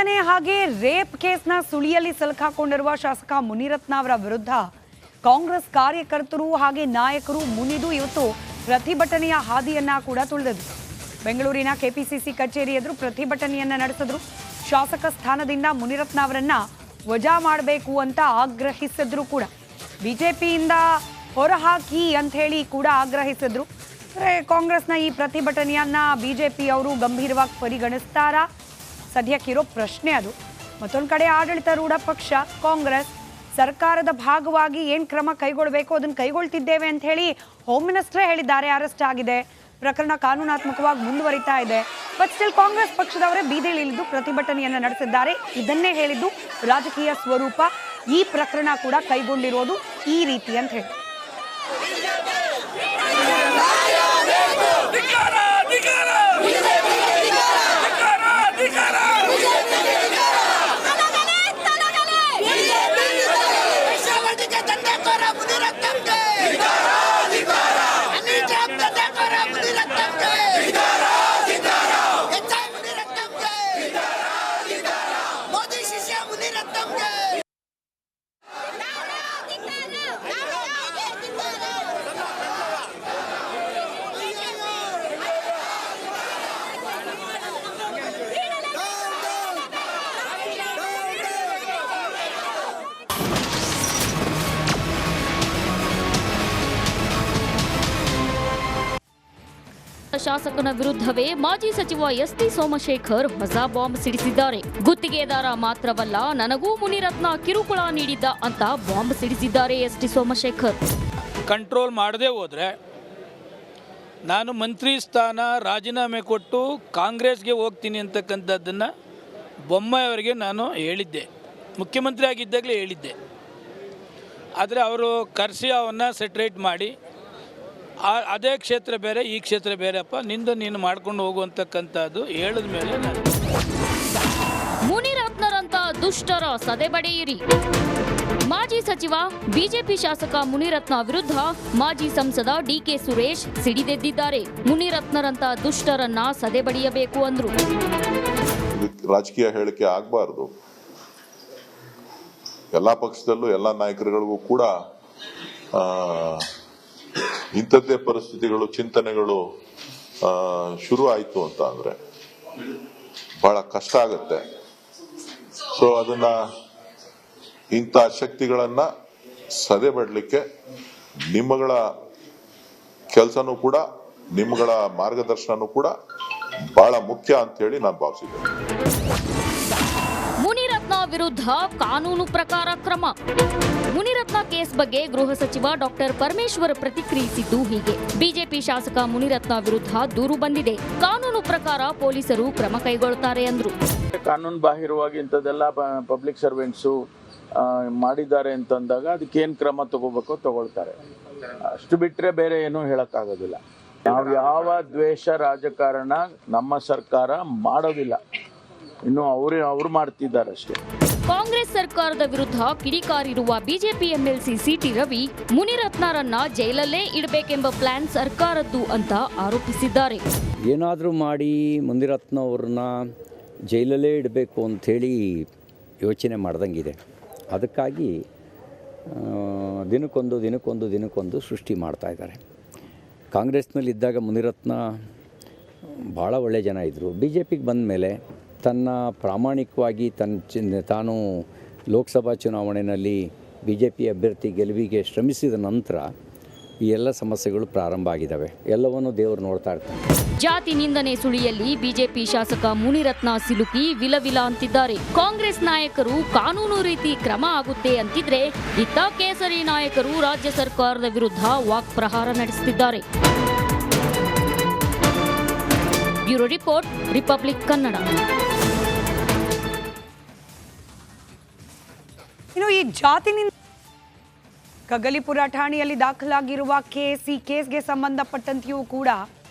ನಿಂದನೆ ಹಾಗೆ ರೇಪ್ ಕೇಸ್ನ ಸುಳಿಯಲ್ಲಿ ಸಿಲುಕಿಕೊಂಡಿರುವ ಶಾಸಕ ಮುನಿರತ್ನ ಅವರ ವಿರುದ್ಧ ಕಾಂಗ್ರೆಸ್ ಕಾರ್ಯಕರ್ತರು ಹಾಗೆ ನಾಯಕರು ಮುನಿದು ಇವತ್ತು ಪ್ರತಿಭಟನೆಯ ಹಾದಿಯನ್ನ ಕೂಡ ತುಳಿದರು. ಬೆಂಗಳೂರಿನ ಕೆಪಿಸಿಸಿ ಕಚೇರಿ ಎದುರು ಪ್ರತಿಭಟನೆಯನ್ನ ನಡೆಸಿದ್ರು. ಶಾಸಕ ಸ್ಥಾನದಿಂದ ಮುನಿರತ್ನ ಅವರನ್ನ ವಜಾ ಮಾಡಬೇಕು ಅಂತ ಆಗ್ರಹಿಸಿದ್ರು. ಕೂಡ ಬಿಜೆಪಿಯಿಂದ ಹೊರಹಾಕಿ ಅಂತ ಹೇಳಿ ಕೂಡ ಆಗ್ರಹಿಸಿದ್ರು. ಕಾಂಗ್ರೆಸ್ನ ಈ ಪ್ರತಿಭಟನೆಯನ್ನ ಬಿಜೆಪಿ ಅವರು ಗಂಭೀರವಾಗಿ ಪರಿಗಣಿಸ್ತಾರಾ? ಸದ್ಯಕ್ಕಿರೋ ಪ್ರಶ್ನೆ ಅದು. ಮತ್ತೊಂದು ಕಡೆ ಆಡಳಿತಾರೂಢ ಪಕ್ಷ ಕಾಂಗ್ರೆಸ್ ಸರ್ಕಾರದ ಭಾಗವಾಗಿ ಏನು ಕ್ರಮ ಕೈಗೊಳ್ಳಬೇಕು ಅದನ್ನು ಕೈಗೊಳ್ತಿದ್ದೇವೆ ಅಂತ ಹೇಳಿ ಹೋಮ್ ಮಿನಿಸ್ಟ್ರೇ ಹೇಳಿದ್ದಾರೆ. ಅರೆಸ್ಟ್ ಆಗಿದೆ, ಪ್ರಕರಣ ಕಾನೂನಾತ್ಮಕವಾಗಿ ಮುಂದುವರಿತಾ ಇದೆ. ಬಟ್ ಸ್ಟಿಲ್ ಕಾಂಗ್ರೆಸ್ ಪಕ್ಷದವರೇ ಬೀದಿಗಿಳಿದು ಪ್ರತಿಭಟನೆಯನ್ನು ನಡೆಸಿದ್ದಾರೆ. ಇದನ್ನೇ ಹೇಳಿದ್ದು ರಾಜಕೀಯ ಸ್ವರೂಪ. ಈ ಪ್ರಕರಣ ಕೂಡ ಕೈಗೊಂಡಿರೋದು ಈ ರೀತಿ ಅಂತ ಹೇಳಿ. ಶಾಸಕನ ವಿರುದ್ಧವೇ ಮಾಜಿ ಸಚಿವ ಎಸ್.ಟಿ. ಸೋಮಶೇಖರ್ ಹೊಸ ಬಾಂಬ್ ಸಿಡಿಸಿದ್ದಾರೆ. ಗುತ್ತಿಗೆದಾರ ಮಾತ್ರವಲ್ಲ, ನನಗೂ ಮುನಿರತ್ನ ಕಿರುಕುಳ ನೀಡಿದ್ದ ಅಂತ ಬಾಂಬ್ ಸಿಡಿಸಿದ್ದಾರೆ ಎಸ್.ಟಿ. ಸೋಮಶೇಖರ್. ಕಂಟ್ರೋಲ್ ಮಾಡದೆ ಹೋದ್ರೆ ನಾನು ಮಂತ್ರಿ ಸ್ಥಾನ ರಾಜೀನಾಮೆ ಕೊಟ್ಟು ಕಾಂಗ್ರೆಸ್ಗೆ ಹೋಗ್ತೀನಿ ಅಂತಕ್ಕಂಥದ್ದನ್ನು ಬೊಮ್ಮಾಯಿ ಅವರಿಗೆ ನಾನು ಹೇಳಿದ್ದೆ, ಮುಖ್ಯಮಂತ್ರಿ ಆಗಿದ್ದಾಗಲೇ ಹೇಳಿದ್ದೆ. ಆದರೆ ಅವರು ಕರೆಸಿ ಅವನ್ನ ಸೆಟ್ರೇಟ್ ಮಾಡಿ ಅದೇ ಕ್ಷೇತ್ರ ಬೇರೆ ಈ ಕ್ಷೇತ್ರ ಬೇರೆಪ್ಪ, ನಿಂದು ನೀನು ಮಾಡ್ಕೊಂಡು ಹೋಗುವಂತಕ್ಕಂಥದ್ದು ಹೇಳಿದ ಮೇಲೆ ನಾನು ಮುನಿರತ್ನರಂತ ದುಷ್ಟರ ಸದೆಬಡೆಯಿರಿ. ಮಾಜಿ ಸಚಿವ ಬಿಜೆಪಿ ಶಾಸಕ ಮುನಿರತ್ನ ವಿರುದ್ಧ ಮಾಜಿ ಸಂಸದ ಡಿ.ಕೆ. ಸುರೇಶ್ ಸಿಡಿದೆದ್ದಿದ್ದಾರೆ. ಮುನಿರತ್ನರಂತ ದುಷ್ಟರನ್ನ ಸದೆಬಡಿಯಬೇಕು ಅಂದ್ರು. ರಾಜಕೀಯ ಹೇಳಿಕೆ ಆಗಬಾರ್ದು. ಎಲ್ಲಾ ಪಕ್ಷದಲ್ಲೂ ಎಲ್ಲಾ ನಾಯಕರುಗಳಿಗೂ ಕೂಡ ಇಂಥದ್ದೇ ಪರಿಸ್ಥಿತಿಗಳು ಚಿಂತನೆಗಳು ಶುರು ಆಯಿತು ಅಂತ ಅಂದ್ರೆ ಬಹಳ ಕಷ್ಟ ಆಗತ್ತೆ. ಸೊ ಅದನ್ನ ಇಂಥ ಶಕ್ತಿಗಳನ್ನ ಸದೆಬಡಲಿಕ್ಕೆ ನಿಮ್ಮಗಳ ಕೆಲಸನೂ ಕೂಡ ನಿಮ್ಮಗಳ ಮಾರ್ಗದರ್ಶನನೂ ಕೂಡ ಬಹಳ ಮುಖ್ಯ ಅಂತ ಹೇಳಿ ನಾನು ಭಾವಿಸಿದ್ದೇನೆ. ಮುನಿರತ್ನ ವಿರುದ್ಧ ಕಾನೂನು ಪ್ರಕಾರ ಕ್ರಮ. ಮುನಿರತ್ನ ಕೇಸ್ ಬಗ್ಗೆ ಗೃಹ ಸಚಿವ ಡಾಕ್ಟರ್ ಪರಮೇಶ್ವರ್ ಪ್ರತಿಕ್ರಿಯಿಸಿದ್ದು ಹೀಗೆ: ಬಿಜೆಪಿ ಶಾಸಕ ಮುನಿರತ್ನ ವಿರುದ್ಧ ದೂರು ಬಂದಿದೆ, ಕಾನೂನು ಪ್ರಕಾರ ಪೊಲೀಸರು ಕ್ರಮ ಕೈಗೊಳ್ಳುತ್ತಾರೆ ಅಂದ್ರು. ಕಾನೂನು ಬಾಹಿರವಾಗಿ ಇಂಥದ್ದೆಲ್ಲ ಪಬ್ಲಿಕ್ ಸರ್ವೆಂಟ್ಸು ಮಾಡಿದ್ದಾರೆ ಅಂತಂದಾಗ ಅದಕ್ಕೇನು ಕ್ರಮ ತಗೋಬೇಕೋ ತಗೊಳ್ತಾರೆ. ಅಷ್ಟು ಬಿಟ್ಟರೆ ಬೇರೆ ಏನೂ ಹೇಳಕ್ಕಾಗೋದಿಲ್ಲ. ನಾವು ಯಾವ ದ್ವೇಷ ರಾಜಕಾರಣ ನಮ್ಮ ಸರ್ಕಾರ ಮಾಡೋದಿಲ್ಲ, ಇನ್ನು ಅವರು ಮಾಡ್ತಿದ್ದಾರೆ ಅಷ್ಟೇ. ಕಾಂಗ್ರೆಸ್ ಸರ್ಕಾರದ ವಿರುದ್ಧ ಕಿಡಿಕಾರಿರುವ ಬಿಜೆಪಿ ಎಂಎಲ್ಸಿ ಸಿಟಿ ರವಿ ಮುನಿರತ್ನರನ್ನ ಜೈಲಲ್ಲೇ ಇಡಬೇಕೆಂಬ ಪ್ಲಾನ್ ಸರ್ಕಾರದ್ದು ಅಂತ ಆರೋಪಿಸಿದ್ದಾರೆ. ಏನಾದರೂ ಮಾಡಿ ಮುನಿರತ್ನ ಅವ್ರನ್ನ ಜೈಲಲ್ಲೇ ಇಡಬೇಕು ಅಂಥೇಳಿ ಯೋಚನೆ ಮಾಡ್ದಂಗಿದೆ. ಅದಕ್ಕಾಗಿ ದಿನಕ್ಕೊಂದು ಸೃಷ್ಟಿ ಮಾಡ್ತಾ ಇದ್ದಾರೆ. ಕಾಂಗ್ರೆಸ್ನಲ್ಲಿದ್ದಾಗ ಮುನಿರತ್ನ ಭಾಳ ಒಳ್ಳೆಯ ಜನ ಇದ್ದರು. ಬಿ ಜೆ ಪಿಗೆ ಬಂದ ಮೇಲೆ ತನ್ನ ಪ್ರಾಮಾಣಿಕವಾಗಿ ತಾನು ಲೋಕಸಭಾ ಚುನಾವಣೆಯಲ್ಲಿ ಬಿ ಜೆ ಪಿ ಅಭ್ಯರ್ಥಿ ಗೆಲುವಿಗೆ ಶ್ರಮಿಸಿದ ನಂತರ ಈ ಎಲ್ಲ ಸಮಸ್ಯೆಗಳು ಪ್ರಾರಂಭ ಆಗಿದ್ದಾವೆ. ಎಲ್ಲವನ್ನೂ ದೇವರು ನೋಡ್ತಾ ಇರ್ತಾರೆ. ಜಾತಿ ನಿಂದನೆ ಸುಳಿಯಲ್ಲಿ ಬಿಜೆಪಿ ಶಾಸಕ ಮುನಿರತ್ನ ಸಿಲುಕಿ ವಿಲವಿಲ ಅಂತಿದ್ದಾರೆ. ಕಾಂಗ್ರೆಸ್ ನಾಯಕರು ಕಾನೂನು ರೀತಿ ಕ್ರಮ ಆಗುತ್ತೆ ಅಂತಿದ್ರೆ, ಇತ್ತ ಕೇಸರಿ ನಾಯಕರು ರಾಜ್ಯ ಸರ್ಕಾರದ ವಿರುದ್ಧ ವಾಕ್ಪ್ರಹಾರ ನಡೆಸುತ್ತಿದ್ದಾರೆ. Bureau report, republic Kannada. ಇನ್ನು ಈ ಜಾತಿ ಕಗ್ಗಲಿಪುರ ಠಾಣೆಯಲ್ಲಿ ದಾಖಲಾಗಿರುವ ಈ ಕೇಸ್ಗೆ ಸಂಬಂಧಪಟ್ಟಂತೆಯೂ ಕೂಡ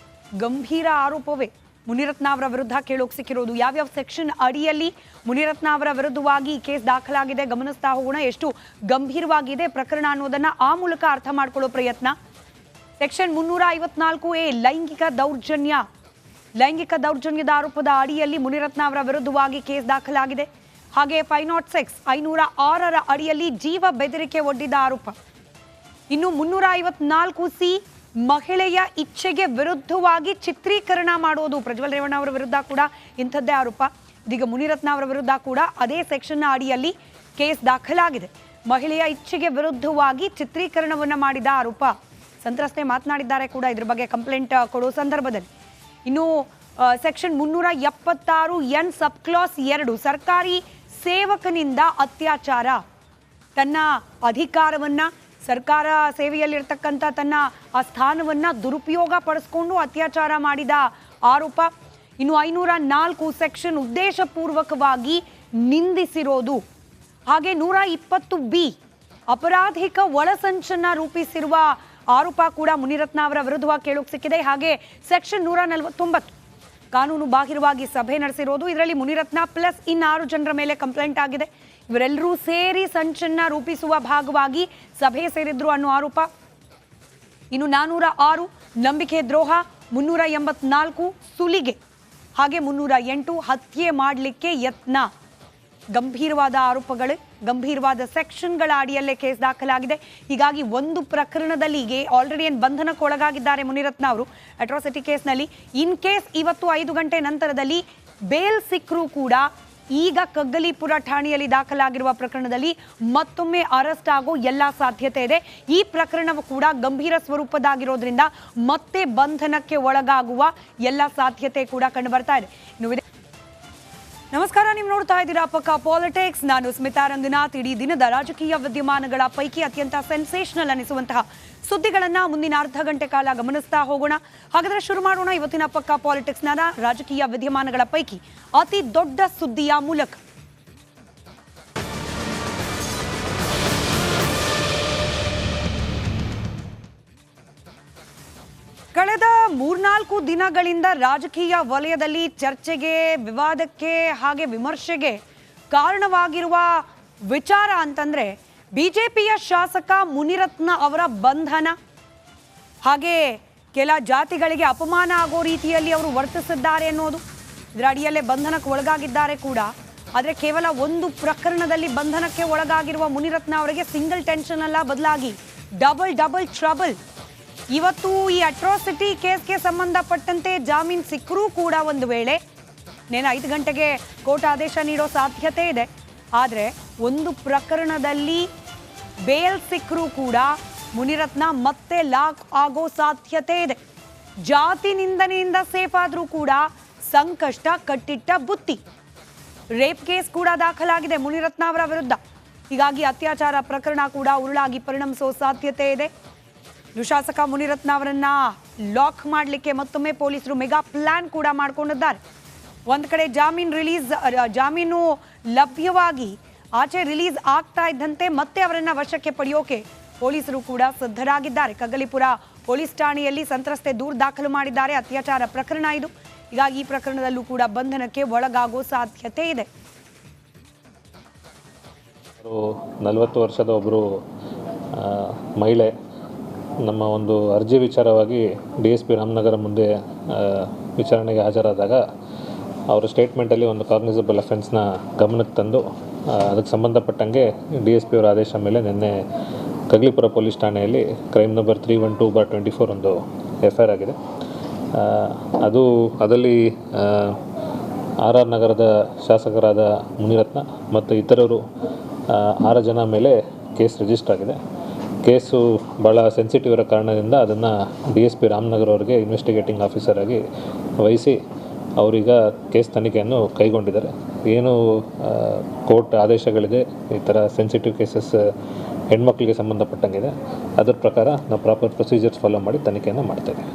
ಗಂಭೀರ ಆರೋಪವೇ ಮುನಿರತ್ನ ಅವರ ವಿರುದ್ಧ ಕೇಳೋಕೆ ಸಿಕ್ಕಿರೋದು. ಯಾವ್ಯಾವ ಸೆಕ್ಷನ್ ಅಡಿಯಲ್ಲಿ ಮುನಿರತ್ನ ಅವರ ವಿರುದ್ಧವಾಗಿ ಈ ಕೇಸ್ ದಾಖಲಾಗಿದೆ ಗಮನಿಸ್ತಾ ಹೋಗೋಣ. ಎಷ್ಟು ಗಂಭೀರವಾಗಿದೆ ಪ್ರಕರಣ ಅನ್ನೋದನ್ನ ಆ ಮೂಲಕ ಅರ್ಥ ಮಾಡ್ಕೊಳ್ಳೋ ಪ್ರಯತ್ನ. ಸೆಕ್ಷನ್ 354A ಲೈಂಗಿಕ ದೌರ್ಜನ್ಯ ಲೈಂಗಿಕ ದೌರ್ಜನ್ಯದ ಆರೋಪದ ಅಡಿಯಲ್ಲಿ ಮುನಿರತ್ನ ಅವರ ವಿರುದ್ಧವಾಗಿ ಕೇಸ್ ದಾಖಲಾಗಿದೆ. ಹಾಗೆ 506 506ರ ಅಡಿಯಲ್ಲಿ ಜೀವ ಬೆದರಿಕೆ ಒಡ್ಡಿದ ಆರೋಪ. ಇನ್ನು 354C ಮಹಿಳೆಯ ಇಚ್ಛೆಗೆ ವಿರುದ್ಧವಾಗಿ ಚಿತ್ರೀಕರಣ ಮಾಡೋದು. ಪ್ರಜ್ವಲ್ ರೇವಣ್ಣ ಅವರ ವಿರುದ್ಧ ಕೂಡ ಇಂಥದ್ದೇ ಆರೋಪ. ಇದೀಗ ಮುನಿರತ್ನ ಅವರ ವಿರುದ್ಧ ಕೂಡ ಅದೇ ಸೆಕ್ಷನ್ನ ಅಡಿಯಲ್ಲಿ ಕೇಸ್ ದಾಖಲಾಗಿದೆ. ಮಹಿಳೆಯ ಇಚ್ಛೆಗೆ ವಿರುದ್ಧವಾಗಿ ಚಿತ್ರೀಕರಣವನ್ನು ಮಾಡಿದ ಆರೋಪ. ಸಂತ್ರಸ್ತೆ ಮಾತನಾಡಿದ್ದಾರೆ ಕೂಡ ಇದ್ರ ಬಗ್ಗೆ ಕಂಪ್ಲೇಂಟ್ ಕೊಡೋ ಸಂದರ್ಭದಲ್ಲಿ. ಇನ್ನು ಸೆಕ್ಷನ್ 376N ಸಬ್ ಕ್ಲಾಸ್ 2 ಸರ್ಕಾರಿ ಸೇವಕನಿಂದ ಅತ್ಯಾಚಾರ. ತನ್ನ ಅಧಿಕಾರವನ್ನ, ಸರ್ಕಾರ ಸೇವೆಯಲ್ಲಿರ್ತಕ್ಕಂಥ ತನ್ನ ಆ ಸ್ಥಾನವನ್ನ ದುರುಪಯೋಗ ಪಡಿಸ್ಕೊಂಡು ಅತ್ಯಾಚಾರ ಮಾಡಿದ ಆರೋಪ. ಇನ್ನು 504 ಸೆಕ್ಷನ್ ಉದ್ದೇಶಪೂರ್ವಕವಾಗಿ ನಿಂದಿಸಿರೋದು. ಹಾಗೆ 120B ಅಪರಾಧಿಕ ಒಳಸಂಚನ್ನ ರೂಪಿಸಿರುವ ಆರೋಪ ಕೂಡ ಮುನಿರತ್ನ ಅವರ ವಿರುದ್ಧವಾಗಿ ಕೇಳೋಕೆ ಸಿಕ್ಕಿದೆ. ಹಾಗೆ ಸೆಕ್ಷನ್ 149 ಕಾನೂನು ಬಾಹಿರವಾಗಿ ಸಭೆ ನಡೆಸಿರೋದು. ಇದರಲ್ಲಿ ಮುನಿರತ್ನ ಪ್ಲಸ್ ಇನ್ನು 6 ಜನರ ಮೇಲೆ ಕಂಪ್ಲೇಂಟ್ ಆಗಿದೆ. ಇವರೆಲ್ಲರೂ ಸೇರಿ ಸಂಚನ್ನ ರೂಪಿಸುವ ಭಾಗವಾಗಿ ಸಭೆ ಸೇರಿದ್ರು ಅನ್ನೋ ಆರೋಪ. ಇನ್ನು 406 ನಂಬಿಕೆ ದ್ರೋಹ, 384 ಸುಲಿಗೆ, ಹಾಗೆ 308 ಹತ್ಯೆ ಮಾಡಲಿಕ್ಕೆ ಯತ್ನ. ಗಂಭೀರವಾದ ಆರೋಪಗಳು, ಗಂಭೀರವಾದ ಸೆಕ್ಷನ್ಗಳ ಅಡಿಯಲ್ಲೇ ಕೇಸ್ ದಾಖಲಾಗಿದೆ. ಹೀಗಾಗಿ ಒಂದು ಪ್ರಕರಣದಲ್ಲಿ ಆಲ್ರೆಡಿ ಬಂಧನಕ್ಕೆ ಒಳಗಾಗಿದ್ದಾರೆ ಮುನಿರತ್ನ ಅವರು ಅಟ್ರಾಸಿಟಿ ಕೇಸ್ನಲ್ಲಿ. ಇನ್ ಕೇಸ್ ಇವತ್ತು 5 ಗಂಟೆ ನಂತರದಲ್ಲಿ ಬೇಲ್ ಸಿಕ್ಕರೂ ಕೂಡ ಈಗ ಕಗ್ಗಲೀಪುರ ಠಾಣೆಯಲ್ಲಿ ದಾಖಲಾಗಿರುವ ಪ್ರಕರಣದಲ್ಲಿ ಮತ್ತೊಮ್ಮೆ ಅರೆಸ್ಟ್ ಆಗೋ ಎಲ್ಲ ಸಾಧ್ಯತೆ ಇದೆ. ಈ ಪ್ರಕರಣವು ಕೂಡ ಗಂಭೀರ ಸ್ವರೂಪದಾಗಿರೋದ್ರಿಂದ ಮತ್ತೆ ಬಂಧನಕ್ಕೆ ಒಳಗಾಗುವ ಎಲ್ಲ ಸಾಧ್ಯತೆ ಕೂಡ ಕಂಡು ಬರ್ತಾ ಇದೆ. ನಮಸ್ಕಾರ, ನೀವು ನೋಡ್ತಾ ಇದ್ದೀರಾ ಪಕ್ಕಾ ಪಾಲಿಟಿಕ್ಸ್. ನಾನು ಸ್ಮಿತಾ ರಂಗನಾಥ್. ಇಡೀ ದಿನದ ರಾಜಕೀಯ ವಿದ್ಯಮಾನಗಳ ಪೈಕಿ ಅತ್ಯಂತ ಸೆನ್ಸೇಷನಲ್ ಅನಿಸುವಂತಹ ಸುದ್ದಿಗಳನ್ನ ಮುಂದಿನ ಅರ್ಧ ಗಂಟೆ ಕಾಲ ಗಮನಿಸ್ತಾ ಹೋಗೋಣ. ಹಾಗಾದ್ರೆ ಶುರು ಮಾಡೋಣ ಇವತ್ತಿನ ಪಕ್ಕಾ ಪಾಲಿಟಿಕ್ಸ್ನ ರಾಜಕೀಯ ವಿದ್ಯಮಾನಗಳ ಪೈಕಿ ಅತಿ ದೊಡ್ಡ ಸುದ್ದಿಯ ಮೂಲಕ. ಕಳೆದ 3-4 ದಿನಗಳಿಂದ ರಾಜಕೀಯ ವಲಯದಲ್ಲಿ ಚರ್ಚೆಗೆ, ವಿವಾದಕ್ಕೆ ಹಾಗೆ ವಿಮರ್ಶೆಗೆ ಕಾರಣವಾಗಿರುವ ವಿಚಾರ ಅಂತಂದ್ರೆ ಬಿಜೆಪಿಯ ಶಾಸಕ ಮುನಿರತ್ನ ಅವರ ಬಂಧನ. ಹಾಗೆ ಕೆಲ ಜಾತಿಗಳಿಗೆ ಅಪಮಾನ ಆಗೋ ರೀತಿಯಲ್ಲಿ ಅವರು ವರ್ತಿಸಿದ್ದಾರೆ ಅನ್ನೋದು. ಇದರ ಅಡಿಯಲ್ಲೇ ಬಂಧನಕ್ಕೆ ಒಳಗಾಗಿದ್ದಾರೆ ಕೂಡ. ಆದರೆ ಕೇವಲ ಒಂದು ಪ್ರಕರಣದಲ್ಲಿ ಬಂಧನಕ್ಕೆ ಒಳಗಾಗಿರುವ ಮುನಿರತ್ನ ಅವರಿಗೆ ಸಿಂಗಲ್ ಟೆನ್ಷನ್ ಅಲ್ಲ, ಬದಲಾಗಿ ಡಬಲ್ ಟ್ರಬಲ್. ಇವತ್ತು ಈ ಅಟ್ರಾಸಿಟಿ ಕೇಸ್ಗೆ ಸಂಬಂಧಪಟ್ಟಂತೆ ಜಾಮೀನು ಸಿಕ್ಕರೂ ಕೂಡ ಒಂದು ವೇಳೆ 5 ಗಂಟೆಗೆ ಕೋರ್ಟ್ ಆದೇಶ ನೀಡೋ ಸಾಧ್ಯತೆ ಇದೆ. ಆದರೆ ಒಂದು ಪ್ರಕರಣದಲ್ಲಿ ಬೇಲ್ ಸಿಕ್ಕರೂ ಕೂಡ ಮುನಿರತ್ನ ಮತ್ತೆ ಲಾಕ್ ಆಗೋ ಸಾಧ್ಯತೆ ಇದೆ. ಜಾತಿ ನಿಂದನೆಯಿಂದ ಸೇಫ್ ಆದರೂ ಕೂಡ ಸಂಕಷ್ಟ ಕಟ್ಟಿಟ್ಟ ಬುತ್ತಿ. ರೇಪ್ ಕೇಸ್ ಕೂಡ ದಾಖಲಾಗಿದೆ ಮುನಿರತ್ನ ಅವರ ವಿರುದ್ಧ. ಹೀಗಾಗಿ ಅತ್ಯಾಚಾರ ಪ್ರಕರಣ ಕೂಡ ಉರುಳಾಗಿ ಪರಿಣಮಿಸೋ ಸಾಧ್ಯತೆ ಇದೆ. ಶಾಸಕ ಮುನಿರತ್ನ ಅವರನ್ನ ಲಾಕ್ ಮಾಡಲಿಕ್ಕೆ ಮತ್ತೊಮ್ಮೆ ಪೊಲೀಸರು ಮೆಗಾ ಪ್ಲಾನ್ ಕೂಡ ಮಾಡಿಕೊಂಡಿದ್ದಾರೆ. ಒಂದು ಕಡೆ ಜಾಮೀನು ಲಭ್ಯವಾಗಿ ಆಚೆ ರಿಲೀಸ್ ಆಗ್ತಾ ಇದ್ದಂತೆ ಮತ್ತೆ ಅವರನ್ನ ವಶಕ್ಕೆ ಪಡೆಯೋಕೆ ಪೊಲೀಸರು ಕೂಡ ಸಿದ್ಧರಾಗಿದ್ದಾರೆ. ಕಗ್ಗಲೀಪುರ ಪೊಲೀಸ್ ಠಾಣೆಯಲ್ಲಿ ಸಂತ್ರಸ್ತೆ ದೂರು ದಾಖಲು ಮಾಡಿದ್ದಾರೆ. ಅತ್ಯಾಚಾರ ಪ್ರಕರಣ ಇದು. ಹೀಗಾಗಿ ಈ ಪ್ರಕರಣದಲ್ಲೂ ಕೂಡ ಬಂಧನಕ್ಕೆ ಒಳಗಾಗೋ ಸಾಧ್ಯತೆ ಇದೆ. 40 ವರ್ಷದ ಒಬ್ಬರು ಮಹಿಳೆ ನಮ್ಮ ಒಂದು ಅರ್ಜಿ ವಿಚಾರವಾಗಿ DSP ರಾಮನಗರ ಮುಂದೆ ವಿಚಾರಣೆಗೆ ಹಾಜರಾದಾಗ ಅವರ ಸ್ಟೇಟ್ಮೆಂಟಲ್ಲಿ ಒಂದು ಕಾಗ್ನಿಸಬಲ್ ಅಫೆನ್ಸ್ನ ಗಮನಕ್ಕೆ ತಂದು ಅದಕ್ಕೆ ಸಂಬಂಧಪಟ್ಟಂಗೆ DSP ಅವರ ಆದೇಶ ಮೇಲೆ ನಿನ್ನೆ ಕಗ್ಗಲೀಪುರ ಪೊಲೀಸ್ ಠಾಣೆಯಲ್ಲಿ ಕ್ರೈಮ್ ನಂಬರ್ 312/24 ಒಂದು FIR ಆಗಿದೆ. ಅದರಲ್ಲಿ RR ನಗರದ ಶಾಸಕರಾದ ಮುನಿರತ್ನ ಮತ್ತು ಇತರರು 6 ಜನ ಮೇಲೆ ಕೇಸ್ ರಿಜಿಸ್ಟರ್ ಆಗಿದೆ. ಕೇಸು ಭಾಳ ಸೆನ್ಸಿಟಿವ್ ಇರೋ ಕಾರಣದಿಂದ ಅದನ್ನು DSP ರಾಮನಗರ ಅವರಿಗೆ ಇನ್ವೆಸ್ಟಿಗೇಟಿಂಗ್ ಆಫೀಸರ್ ಆಗಿ ವಹಿಸಿ ಅವರೀಗ ಕೇಸ್ ತನಿಖೆಯನ್ನು ಕೈಗೊಂಡಿದ್ದಾರೆ. ಏನು ಕೋರ್ಟ್ ಆದೇಶಗಳಿದೆ, ಈ ಥರ ಸೆನ್ಸಿಟಿವ್ ಕೇಸಸ್ ಹೆಣ್ಮಕ್ಳಿಗೆ ಸಂಬಂಧಪಟ್ಟಂಗಿದೆ, ಅದರ ಪ್ರಕಾರ ನಾವು ಪ್ರಾಪರ್ ಪ್ರೊಸೀಜರ್ಸ್ ಫಾಲೋ ಮಾಡಿ ತನಿಖೆಯನ್ನು ಮಾಡ್ತಾಯಿದ್ದೀವಿ.